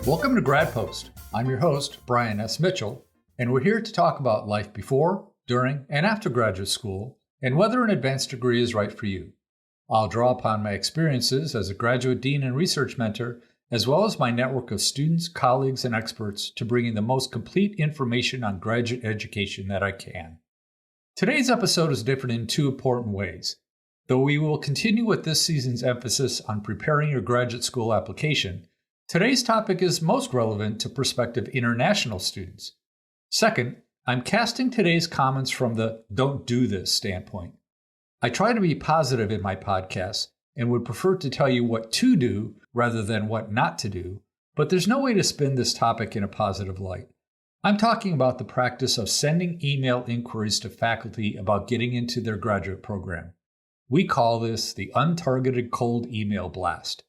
Welcome to Grad-post. I'm your host, Brian S. Mitchell, and we're here to talk about life before, during, and after graduate school, and whether an advanced degree is right for you. I'll draw upon my experiences as a graduate dean and research mentor, as well as my network of students, colleagues, and experts to bring you the most complete information on graduate education that I can. Today's episode is different in two important ways. Though we will continue with this season's emphasis on preparing your graduate school application, today's topic is most relevant to prospective international students. Second, I'm casting today's comments from the "don't do this" standpoint. I try to be positive in my podcasts and would prefer to tell you what to do rather than what not to do, but there's no way to spin this topic in a positive light. I'm talking about the practice of sending email inquiries to faculty about getting into their graduate program. We call this the untargeted cold email blast.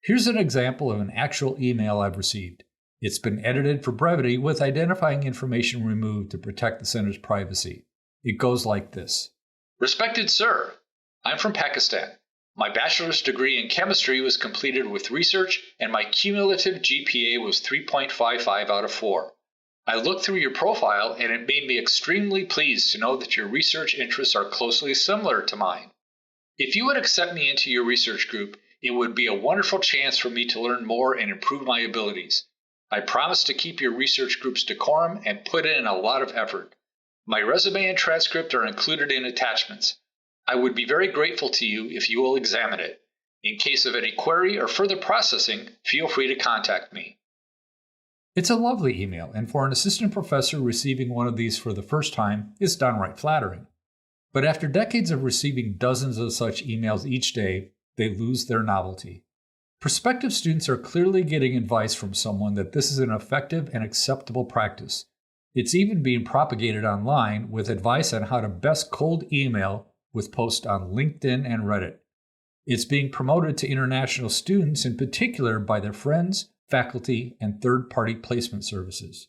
Here's an example of an actual email I've received. It's been edited for brevity with identifying information removed to protect the sender's privacy. It goes like this. Respected Sir, I'm from Pakistan. My bachelor's degree in chemistry was completed with research and my cumulative GPA was 3.55 out of 4. I looked through your profile and it made me extremely pleased to know that your research interests are closely similar to mine. If you would accept me into your research group, it would be a wonderful chance for me to learn more and improve my abilities. I promise to keep your research group's decorum and put in a lot of effort. My resume and transcript are included in attachments. I would be very grateful to you if you will examine it. In case of any query or further processing, feel free to contact me. It's a lovely email, and for an assistant professor receiving one of these for the first time, it's downright flattering. But after decades of receiving dozens of such emails each day, they lose their novelty. Prospective students are clearly getting advice from someone that this is an effective and acceptable practice. It's even being propagated online with advice on how to best cold email with posts on LinkedIn and Reddit. It's being promoted to international students in particular by their friends, faculty, and third-party placement services.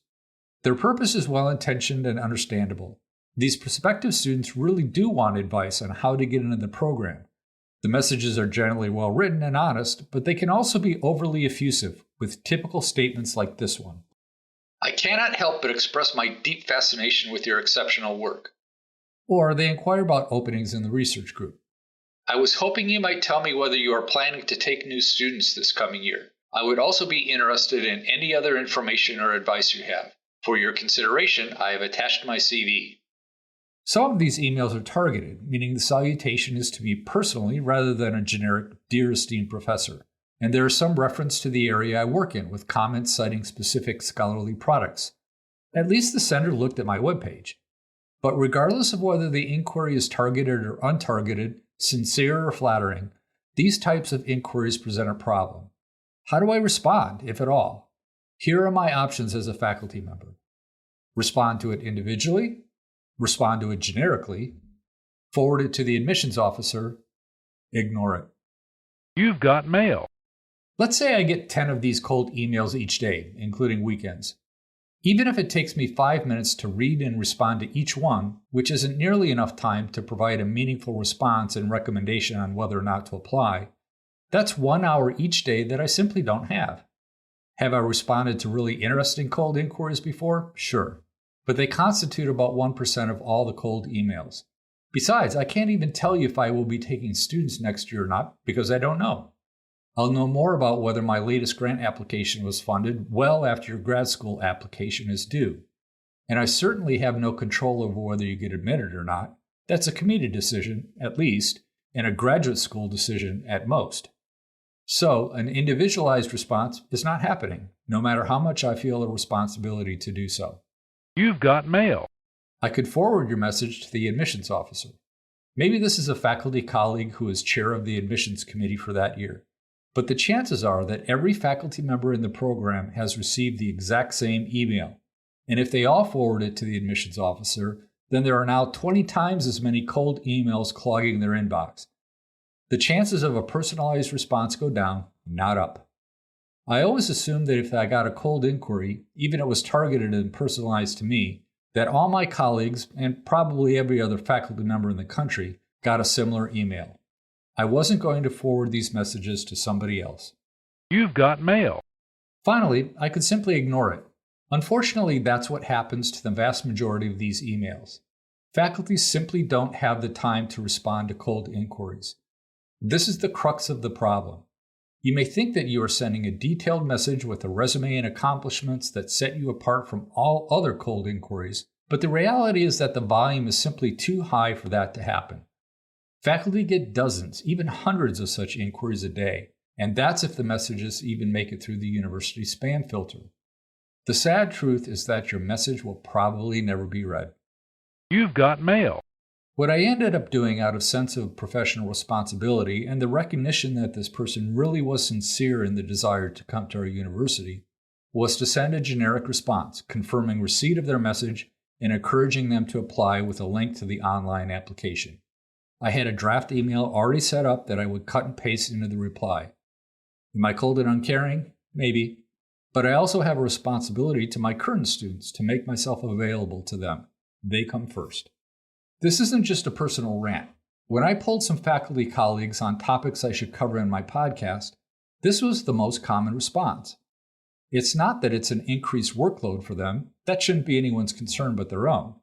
Their purpose is well-intentioned and understandable. These prospective students really do want advice on how to get into the program. The messages are generally well written and honest, but they can also be overly effusive, with typical statements like this one. I cannot help but express my deep fascination with your exceptional work. Or they inquire about openings in the research group. I was hoping you might tell me whether you are planning to take new students this coming year. I would also be interested in any other information or advice you have. For your consideration, I have attached my CV. Some of these emails are targeted, meaning the salutation is to me personally rather than a generic "Dear Esteemed Professor," and there is some reference to the area I work in with comments citing specific scholarly products. At least the sender looked at my webpage. But regardless of whether the inquiry is targeted or untargeted, sincere or flattering, these types of inquiries present a problem. How do I respond, if at all? Here are my options as a faculty member. Respond to it individually, respond to it generically, forward it to the admissions officer, ignore it. You've got mail. Let's say I get 10 of these cold emails each day, including weekends. Even if it takes me 5 minutes to read and respond to each one, which isn't nearly enough time to provide a meaningful response and recommendation on whether or not to apply, that's 1 hour each day that I simply don't have. Have I responded to really interesting cold inquiries before? Sure. But they constitute about 1% of all the cold emails. Besides, I can't even tell you if I will be taking students next year or not because I don't know. I'll know more about whether my latest grant application was funded well after your grad school application is due. And I certainly have no control over whether you get admitted or not. That's a committee decision, at least, and a graduate school decision at most. So, an individualized response is not happening, no matter how much I feel a responsibility to do so. You've got mail. I could forward your message to the admissions officer. Maybe this is a faculty colleague who is chair of the admissions committee for that year. But the chances are that every faculty member in the program has received the exact same email. And if they all forward it to the admissions officer, then there are now 20 times as many cold emails clogging their inbox. The chances of a personalized response go down, not up. I always assumed that if I got a cold inquiry, even if it was targeted and personalized to me, that all my colleagues, and probably every other faculty member in the country, got a similar email. I wasn't going to forward these messages to somebody else. You've got mail. Finally, I could simply ignore it. Unfortunately, that's what happens to the vast majority of these emails. Faculty simply don't have the time to respond to cold inquiries. This is the crux of the problem. You may think that you are sending a detailed message with a resume and accomplishments that set you apart from all other cold inquiries, but the reality is that the volume is simply too high for that to happen. Faculty get dozens, even hundreds of such inquiries a day, and that's if the messages even make it through the university spam filter. The sad truth is that your message will probably never be read. You've got mail. What I ended up doing out of sense of professional responsibility and the recognition that this person really was sincere in the desire to come to our university was to send a generic response confirming receipt of their message and encouraging them to apply with a link to the online application. I had a draft email already set up that I would cut and paste into the reply. Am I cold and uncaring? Maybe. But I also have a responsibility to my current students to make myself available to them. They come first. This isn't just a personal rant. When I polled some faculty colleagues on topics I should cover in my podcast, this was the most common response. It's not that it's an increased workload for them. That shouldn't be anyone's concern but their own.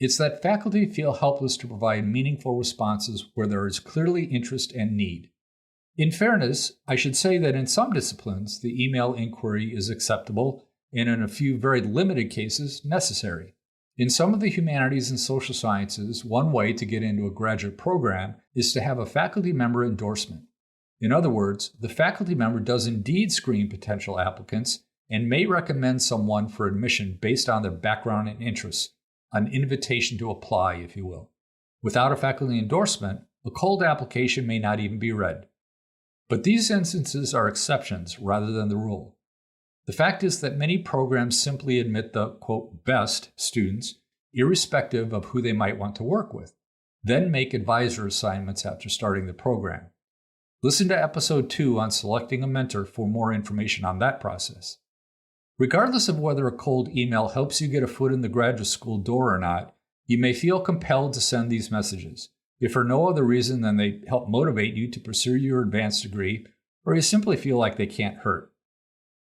It's that faculty feel helpless to provide meaningful responses where there is clearly interest and need. In fairness, I should say that in some disciplines, the email inquiry is acceptable and in a few very limited cases, necessary. In some of the humanities and social sciences, one way to get into a graduate program is to have a faculty member endorsement. In other words, the faculty member does indeed screen potential applicants and may recommend someone for admission based on their background and interests, an invitation to apply, if you will. Without a faculty endorsement, a cold application may not even be read. But these instances are exceptions rather than the rule. The fact is that many programs simply admit the, quote, best students, irrespective of who they might want to work with, then make advisor assignments after starting the program. Listen to episode 2 on selecting a mentor for more information on that process. Regardless of whether a cold email helps you get a foot in the graduate school door or not, you may feel compelled to send these messages, if for no other reason than they help motivate you to pursue your advanced degree, or you simply feel like they can't hurt.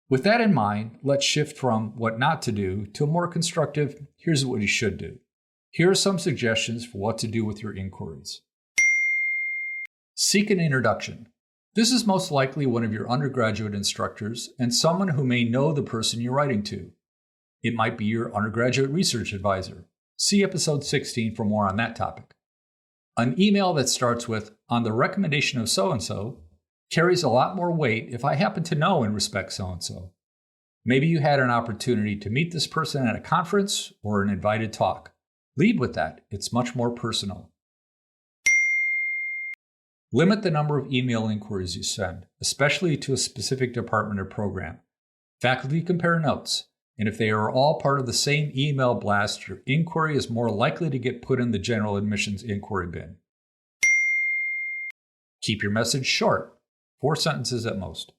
With that in mind, let's shift from what not to do to a more constructive, here's what you should do. Here are some suggestions for what to do with your inquiries. Seek an introduction. This is most likely one of your undergraduate instructors and someone who may know the person you're writing to. It might be your undergraduate research advisor. See episode 16 for more on that topic. An email that starts with, on the recommendation of so-and-so, carries a lot more weight if I happen to know and respect so-and-so. Maybe you had an opportunity to meet this person at a conference or an invited talk. Lead with that. It's much more personal. Limit the number of email inquiries you send, especially to a specific department or program. Faculty compare notes, and if they are all part of the same email blast, your inquiry is more likely to get put in the general admissions inquiry bin. Keep your message short, 4 sentences at most.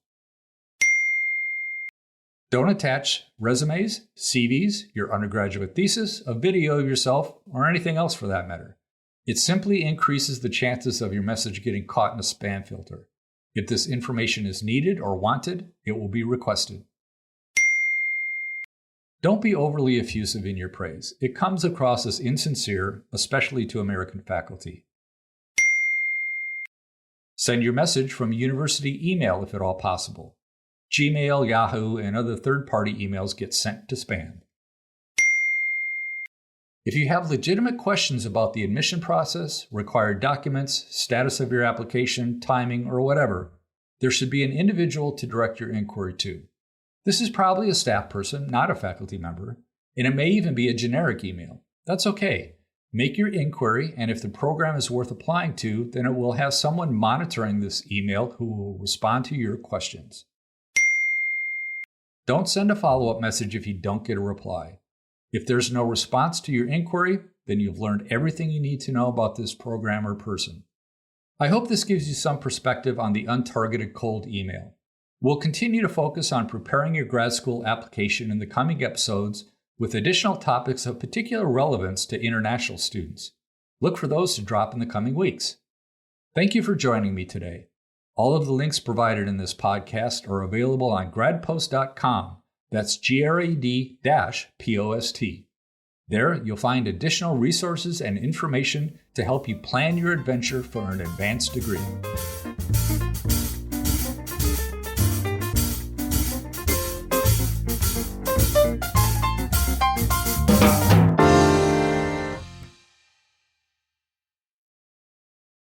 Don't attach resumes, CVs, your undergraduate thesis, a video of yourself, or anything else for that matter. It simply increases the chances of your message getting caught in a spam filter. If this information is needed or wanted, it will be requested. Don't be overly effusive in your praise. It comes across as insincere, especially to American faculty. Send your message from university email if at all possible. Gmail, Yahoo, and other third-party emails get sent to spam. If you have legitimate questions about the admission process, required documents, status of your application, timing, or whatever, there should be an individual to direct your inquiry to. This is probably a staff person, not a faculty member, and it may even be a generic email. That's okay. Make your inquiry, and if the program is worth applying to, then it will have someone monitoring this email who will respond to your questions. Don't send a follow-up message if you don't get a reply. If there's no response to your inquiry, then you've learned everything you need to know about this program or person. I hope this gives you some perspective on the untargeted cold email. We'll continue to focus on preparing your grad school application in the coming episodes with additional topics of particular relevance to international students. Look for those to drop in the coming weeks. Thank you for joining me today. All of the links provided in this podcast are available on Grad-post.com. That's GRAD-POST. There, you'll find additional resources and information to help you plan your adventure for an advanced degree.